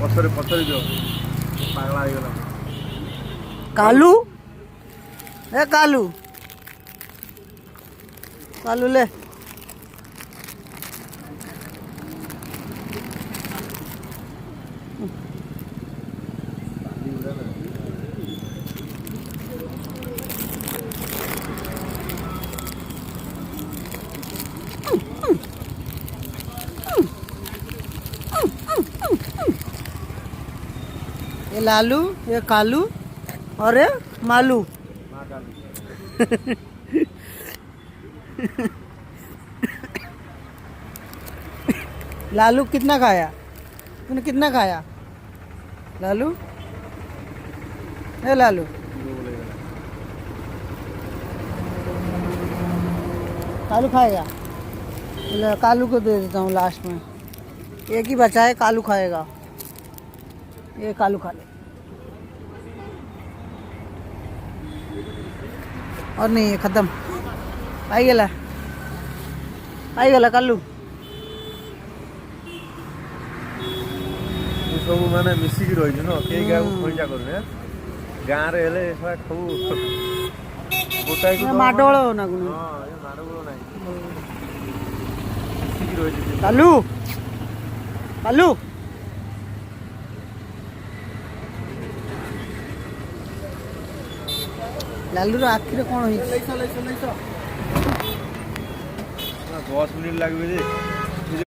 पथरे पथरे जो पागला हो गला कालू ए कालू कालू ले ये लालू, ये कालू और ये मालू। लालू कितना खाया? तूने कितना खाया लालू? ए लालू कालू खाएगा? कालू को दे देता हूँ लास्ट में। एक ही बचा है, कालू खाएगा। ये कालू खा ले और नहीं है, खत्म। आई गला कालू। सब माने मिसिक रही न के गाँ खोजा कर गाँ रे हेले सब गोटाई को माडोल ना गुण। हां ये माडोल नाही मिसिक रही कालू कालू लालू रो आखिरे कोन होई? 10 मिनिट लागबे जे